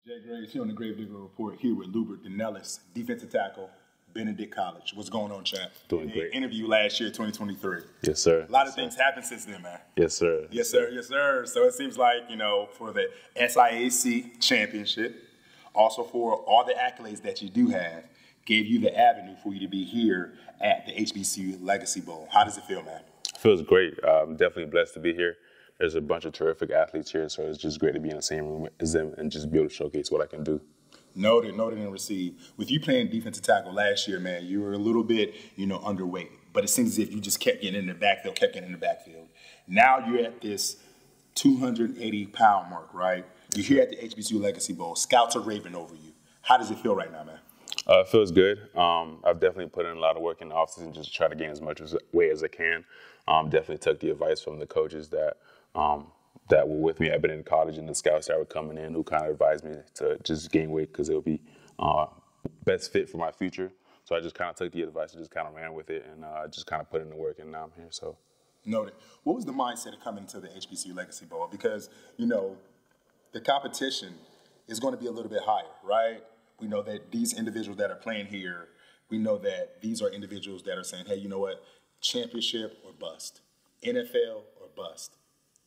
Jay Graves here on the Gravedigger Report here with Loobert Denelus, defensive tackle, Benedict College. What's going on, champ? Doing great. Interview last year, 2023. Yes, sir. A lot of things happened since then, man. Yes, sir. Yes, sir. Yes, sir. So it seems like, for the SIAC championship, also for all the accolades that you do have, gave you the avenue for you to be here at the HBCU Legacy Bowl. How does it feel, man? Feels great. I'm definitely blessed to be here. There's a bunch of terrific athletes here, so it's just great to be in the same room as them and just be able to showcase what I can do. Noted and received. With you playing defensive tackle last year, man, you were a little bit, underweight. But it seems as if you just kept getting in the backfield, Now you're at this 280-pound mark, right? You're here at the HBCU Legacy Bowl. Scouts are raving over you. How does it feel right now, man? It feels good. I've definitely put in a lot of work in the offseason just to try to gain as much weight as I can. Definitely took the advice from the coaches that were with me. I've been in college, and the scouts that were coming in who kind of advised me to just gain weight because it would be best fit for my future. So I just kind of took the advice and just kind of ran with it and just kind of put in the work, and now I'm here. So. Noted. What was the mindset of coming to the HBCU Legacy Bowl? Because, the competition is going to be a little bit higher, right? We know that these individuals that are playing here, we know that these are individuals that are saying, hey, you know what, championship or bust, NFL or bust.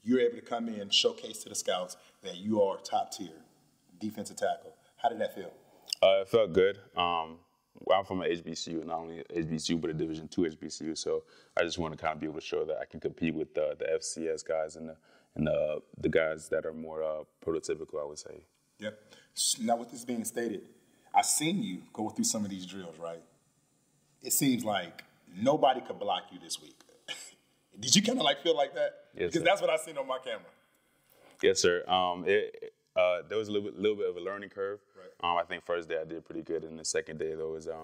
You're able to come in, showcase to the scouts that you are top tier defensive tackle. How did that feel? It felt good. I'm from an HBCU, not only HBCU, but a Division II HBCU. So I just want to kind of be able to show that I can compete with the FCS guys and the guys that are more prototypical, I would say. Yep. Now, with this being stated, I've seen you go through some of these drills, right? It seems like nobody could block you this week. Did you kind of feel like that? Yes, because sir. That's what I seen on my camera. Yes, sir. There was a little bit of a learning curve. Right. I think first day I did pretty good, and the second day there was I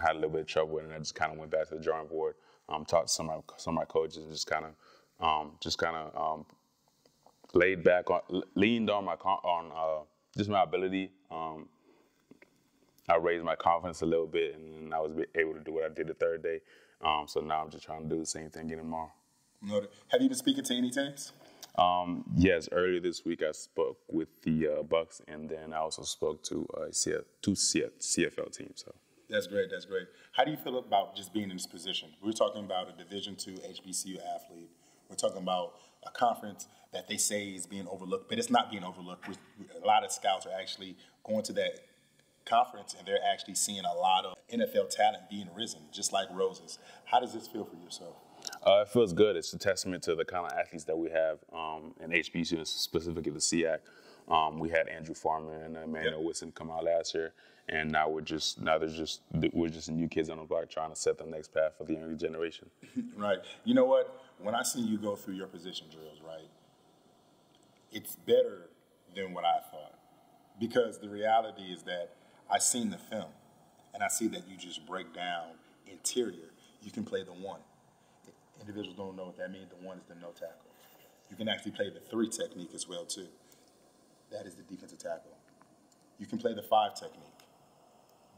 had a little bit of trouble, and I just kind of went back to the drawing board, talked to some of my coaches, and just kind of laid back leaned on just my ability. I raised my confidence a little bit, and I was able to do what I did the third day. So now I'm just trying to do the same thing again tomorrow. Noted. Have you been speaking to any teams? Yes, earlier this week I spoke with the Bucks, and then I also spoke to two CFL teams. So that's great. That's great. How do you feel about just being in this position? We're talking about a Division II HBCU athlete. We're talking about a conference that they say is being overlooked, but it's not being overlooked. A lot of scouts are actually going to that conference, and they're actually seeing a lot of NFL talent being risen, just like roses. How does this feel for yourself? It feels good. It's a testament to the kind of athletes that we have in HBCU, specifically the SIAC. We had Andrew Farmer and Emmanuel Wilson come out last year, and now we're just new kids on the block trying to set the next path for the younger generation. Right. You know what? When I see you go through your position drills, right, it's better than what I thought, because the reality is that I seen the film, and I see that you just break down interior. You can play the one. Individuals don't know what that means. The one is the no tackle. You can actually play the 3 technique as well, too. That is the defensive tackle. You can play the 5 technique,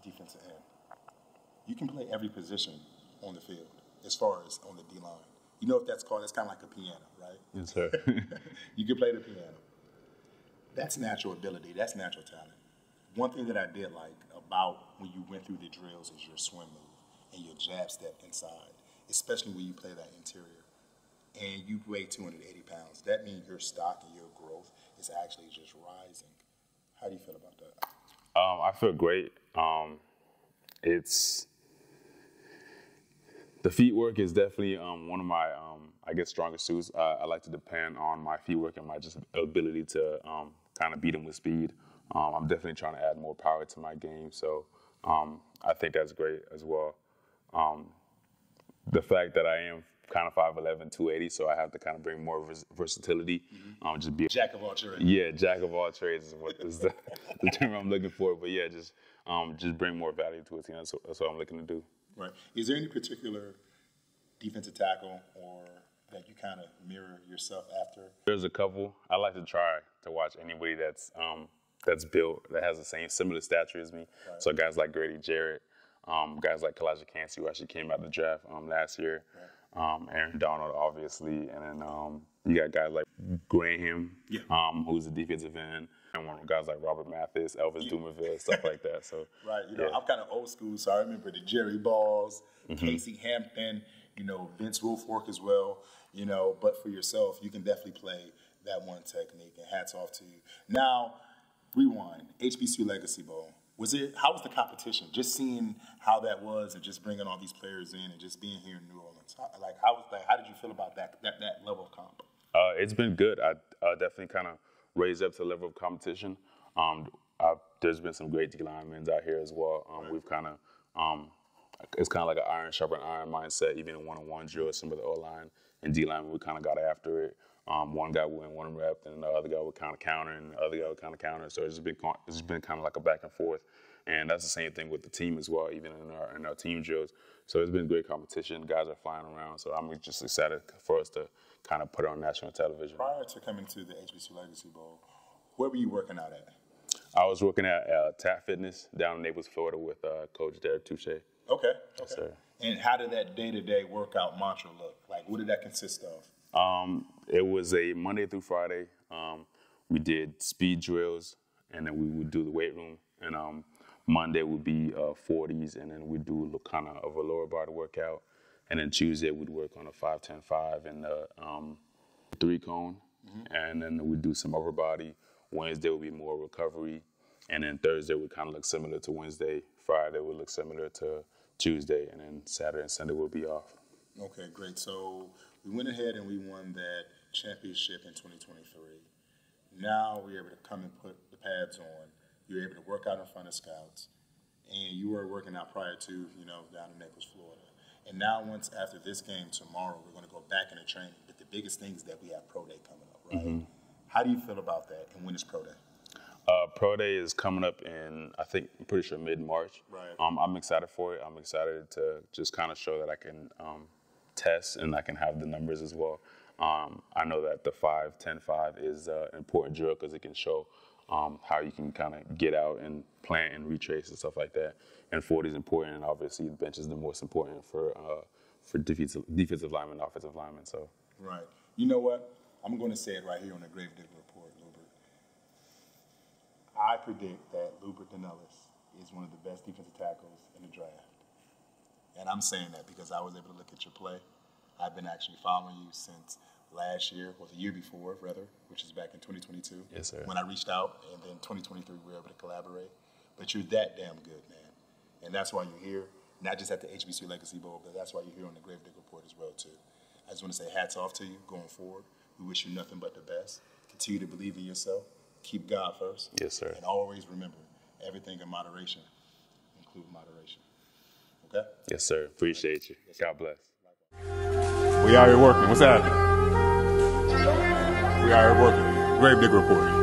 defensive end. You can play every position on the field as far as on the D-line. You know what that's called? That's kind of like a piano, right? Yes, sir. You can play the piano. That's natural ability. That's natural talent. One thing that I did like about when you went through the drills is your swim move and your jab step inside, especially when you play that interior. And you weigh 280 pounds. That means your stock and your growth is actually just rising. How do you feel about that? I feel great. The feet work is definitely one of my, strongest suits. I like to depend on my feet work and my just ability to kind of beat them with speed. I'm definitely trying to add more power to my game, so I think that's great as well. The fact that I am kind of 5'11", 280, so I have to kind of bring more versatility. Just be jack of all trades. Yeah, jack of all trades is the term I'm looking for. But yeah, just bring more value to a team. That's what I'm looking to do. Right. Is there any particular defensive tackle or that you kind of mirror yourself after? There's a couple. I like to try to watch anybody that's built, that has the similar stature as me. Right. So guys like Grady Jarrett, guys like Kalijah Cansey, who actually came out of the draft last year. Right. Aaron Donald, obviously, and then You got guys like Graham, Yeah. Who's a defensive end, and one of guys like Robert Mathis, Elvis Dumerville, stuff like that. So right, I'm kind of old school, so I remember the Jerry Balls, Casey Hampton, Vince Wilfork as well. But for yourself, you can definitely play that one technique, and hats off to you. Now, rewind, HBCU Legacy Bowl. How was the competition? Just seeing how that was, and just bringing all these players in, and just being here in New Orleans. How did you feel about that level of comp? It's been good. I definitely kind of raised up to the level of competition. There's been some great D linemen out here as well. We've kind of, it's kind of like an iron sharpen iron mindset. Even in one-on-one drills, some of the O-line and D linemen, we kind of got after it. One guy would win one rep, and the other guy would kind of counter, and the other guy would kind of counter. So it's been kind of like a back and forth. And that's the same thing with the team as well, even in our team drills. So it's been great competition. Guys are flying around. So I'm just excited for us to kind of put it on national television. Prior to coming to the HBCU Legacy Bowl, where were you working out at? I was working at TAP Fitness down in Naples, Florida with Coach Derek Touche. Okay. Yes, sir. And how did that day-to-day workout mantra look? Like, what did that consist of? It was a Monday through Friday. We did speed drills, and then we would do the weight room. And Monday would be 40s, and then we'd do kind of a lower body workout. And then Tuesday we'd work on a 5-10-5 and the 3-cone. And then we'd do some upper body. Wednesday would be more recovery. And then Thursday would kind of look similar to Wednesday. Friday would look similar to Tuesday. And then Saturday and Sunday would be off. Okay, great. So we went ahead and we won that championship in 2023. Now we're able to come and put the pads on. You're able to work out in front of scouts. And you were working out prior to, down in Naples, Florida. And now after this game tomorrow, we're going to go back into training. But the biggest thing is that we have Pro Day coming up, right? How do you feel about that? And when is Pro Day? Pro Day is coming up in, I'm pretty sure mid-March. Right. I'm excited for it. I'm excited to just kind of show that I can test and I can have the numbers as well. I know that the 5-10-5 is an important drill because it can show how you can kind of get out and plant and retrace and stuff like that. And 40 is important, and obviously the bench is the most important for defensive linemen, offensive linemen. So. Right. You know what? I'm going to say it right here on the Gravedigger Report, Loobert. I predict that Loobert Denelus is one of the best defensive tackles in the draft. And I'm saying that because I was able to look at your play. I've been actually following you since last year, or the year before, rather, which is back in 2022. Yes, sir. When I reached out, and then 2023 we were able to collaborate. But you're that damn good, man. And that's why you're here, not just at the HBCU Legacy Bowl, but that's why you're here on the Gravedigger Report as well, too. I just want to say hats off to you going forward. We wish you nothing but the best. Continue to believe in yourself. Keep God first. Yes, sir. And always remember, everything in moderation, include moderation. Okay? Yes, sir. Appreciate you. God bless. We out here working. What's happening? We out here working. Gravedigger Report.